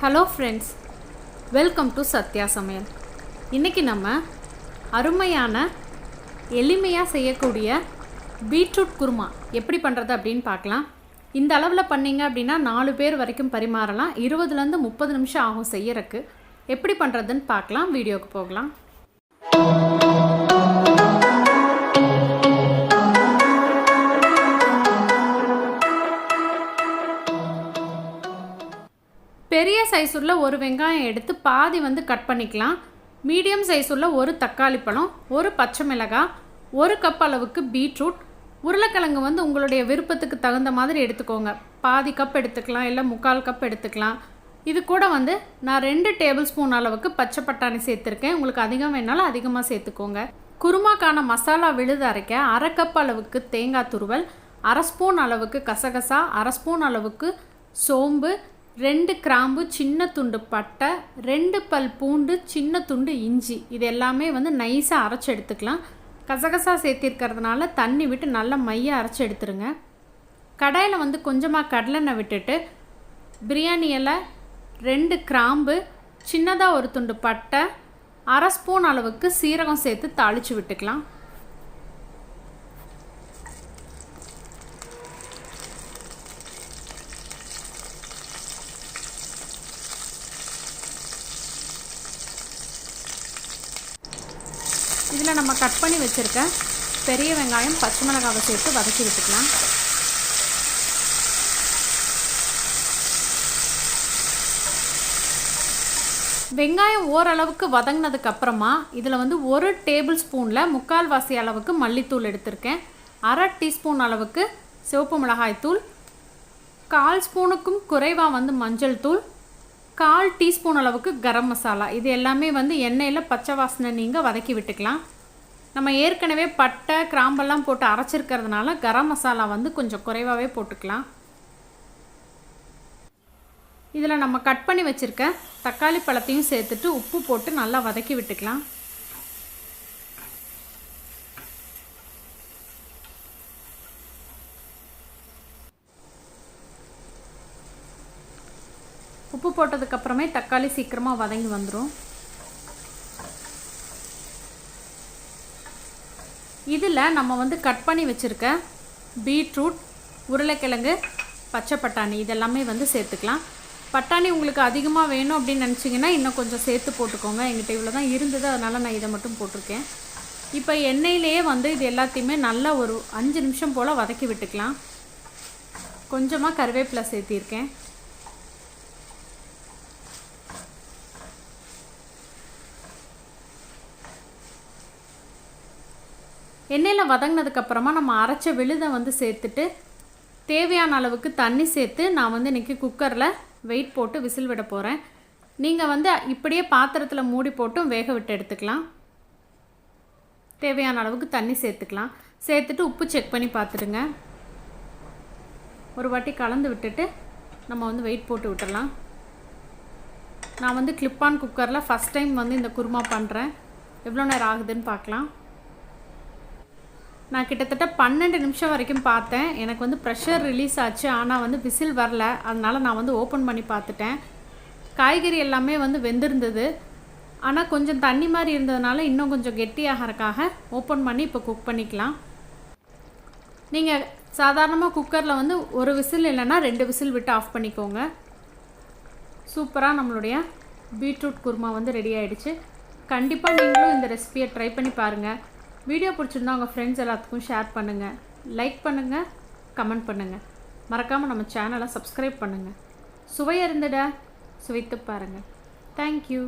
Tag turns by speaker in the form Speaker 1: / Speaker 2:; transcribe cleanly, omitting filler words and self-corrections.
Speaker 1: Hello friends, welcome to Sathya சமையல். இன்றைக்கி நம்ம அருமையான எளிமையாக செய்யக்கூடிய பீட்ரூட் குருமா எப்படி பண்ணுறது அப்படின்னு பார்க்கலாம். இந்த அளவில் பண்ணிங்க அப்படின்னா 4 பேர் வரைக்கும் பரிமாறலாம். 20லேருந்து 30 நிமிஷம் ஆகும் செய்யறதுக்கு. எப்படி பண்ணுறதுன்னு பார்க்கலாம். வீடியோவுக்கு போகலாம். பெரிய சைஸ் உள்ள ஒரு வெங்காயம் எடுத்து பாதி கட் பண்ணிக்கலாம். மீடியம் சைஸ் உள்ள ஒரு தக்காளி பழம், ஒரு பச்சை மிளகாய், 1 கப் அளவுக்கு பீட்ரூட், உருளைக்கிழங்கு உங்களுடைய விருப்பத்துக்கு தகுந்த மாதிரி எடுத்துக்கோங்க. பாதி கப் எடுத்துக்கலாம், இல்லை 3/4 கப் எடுத்துக்கலாம். இது கூட நான் 2 டேபிள் ஸ்பூன் அளவுக்கு பச்சை பட்டாணி சேர்த்துருக்கேன். உங்களுக்கு அதிகம் வேணாலும் அதிகமாக சேர்த்துக்கோங்க. குருமாக்கான மசாலா விழுது அரைக்க 1/2 கப் அளவுக்கு தேங்காய் துருவல், 1/2 ஸ்பூன் அளவுக்கு கசகசா, 1/2 ஸ்பூன் அளவுக்கு சோம்பு, 2 கிராம்பு, சின்ன துண்டு பட்டை, 2 பல் பூண்டு, சின்ன துண்டு இஞ்சி. இது எல்லாமே நைஸாக அரைச்சி எடுத்துக்கலாம். கசகசா சேர்த்திருக்கிறதுனால தண்ணி விட்டு நல்லா மையாக அரைச்சி எடுத்துருங்க. கடாயில் கொஞ்சமாக கடலெண்ணெய் விட்டுட்டு பிரியாணி இலை, 2 கிராம்பு, சின்னதாக ஒரு துண்டு பட்டை, 1/2 ஸ்பூன் அளவுக்கு சீரகம் சேர்த்து தாளித்து விட்டுக்கலாம். இதில் நம்ம கட் பண்ணி வச்சுருக்க பெரிய வெங்காயம், பச்சை மிளகாவை சேர்த்து வதக்கி விட்டுக்கலாம். வெங்காயம் ஓரளவுக்கு வதங்கினதுக்கு அப்புறமா இதில் 1 டேபிள் ஸ்பூனில் 3/4 வாசி அளவுக்கு மல்லித்தூள் எடுத்திருக்கேன். 1/2 டீஸ்பூன் அளவுக்கு சிவப்பு மிளகாய் தூள், 1/4 ஸ்பூனுக்கும் குறைவாக மஞ்சள் தூள், 1/4 டீஸ்பூன் அளவுக்கு கரம் மசாலா. இது எல்லாமே எண்ணெயில் பச்சை வாசனை நீங்கள் வதக்கி விட்டுக்கலாம். நம்ம ஏற்கனவே பட்டை கிராம்பெல்லாம் போட்டு அரைச்சிருக்கிறதுனால கரம் மசாலா கொஞ்சம் குறைவாகவே போட்டுக்கலாம். இதில் நம்ம கட் பண்ணி வச்சுருக்க தக்காளி பழத்தையும் சேர்த்துட்டு உப்பு போட்டு நல்லா வதக்கி விட்டுக்கலாம். உப்பு போட்டதுக்கப்புறமே தக்காளி சீக்கிரமாக வதங்கி வந்துடும். இதில் நம்ம கட் பண்ணி வச்சுருக்க பீட்ரூட், உருளைக்கிழங்கு, பச்சை பட்டாணி இதெல்லாமே சேர்த்துக்கலாம். பட்டாணி உங்களுக்கு அதிகமாக வேணும் அப்படின்னு நினச்சிங்கன்னா இன்னும் கொஞ்சம் சேர்த்து போட்டுக்கோங்க. எங்கிட்ட இவ்வளோ தான் இருந்தது, அதனால் நான் இதை மட்டும் போட்டிருக்கேன். இப்போ எண்ணெயிலேயே இது எல்லாத்தையுமே நல்லா ஒரு 5 நிமிஷம் போல் வதக்கி விட்டுக்கலாம். கொஞ்சமாக கருவேப்பிலை சேர்த்திருக்கேன். எண்ணெயில் வதங்கினதுக்கப்புறமா நம்ம அரைச்ச விழுதை சேர்த்துட்டு தேவையான அளவுக்கு தண்ணி சேர்த்து நான் இன்றைக்கி குக்கரில் வெயிட் போட்டு விசில் விட போகிறேன். நீங்கள் இப்படியே பாத்திரத்தில் மூடி போட்டும் வேக விட்டு எடுத்துக்கலாம். தேவையான அளவுக்கு தண்ணி சேர்த்துக்கலாம். சேர்த்துட்டு உப்பு செக் பண்ணி பார்த்துடுங்க. ஒரு வாட்டி கலந்து விட்டுட்டு நம்ம வெயிட் போட்டு விட்டுடலாம். நான் கிளிப்பான் குக்கரில் ஃபஸ்ட் டைம் இந்த குருமா பண்ணுறேன். எவ்வளோ நேரம் ஆகுதுன்னு பார்க்கலாம். நான் கிட்டத்தட்ட 12 நிமிஷம் வரைக்கும் பார்த்தேன். எனக்கு ப்ரெஷர் ரிலீஸ் ஆச்சு, ஆனால் விசில் வரல. அதனால் நான் ஓப்பன் பண்ணி பார்த்துட்டேன். காய்கறி எல்லாமே வெந்திருந்தது. ஆனால் கொஞ்சம் தண்ணி மாதிரி இருந்ததுனால இன்னும் கொஞ்சம் கெட்டியாகிறதுக்காக ஓப்பன் பண்ணி இப்போ குக் பண்ணிக்கலாம். நீங்கள் சாதாரணமாக குக்கரில் ஒரு விசில் இல்லைன்னா 2 விசில் விட்டு ஆஃப் பண்ணிக்கோங்க. சூப்பராக நம்மளுடைய பீட்ரூட் குருமா ரெடி ஆகிடுச்சு. கண்டிப்பாக நீங்களும் இந்த ரெசிபியை ட்ரை பண்ணி பாருங்கள். வீடியோ பிடிச்சிருந்தா உங்கள் ஃப்ரெண்ட்ஸ் எல்லாத்துக்கும் ஷேர் பண்ணுங்கள், லைக் பண்ணுங்கள், கமெண்ட் பண்ணுங்கள். மறக்காமல் நம்ம சேனலை சப்ஸ்கிரைப் பண்ணுங்கள். சுவையறிந்திட சுவைத்து பாருங்கள். தேங்க்யூ.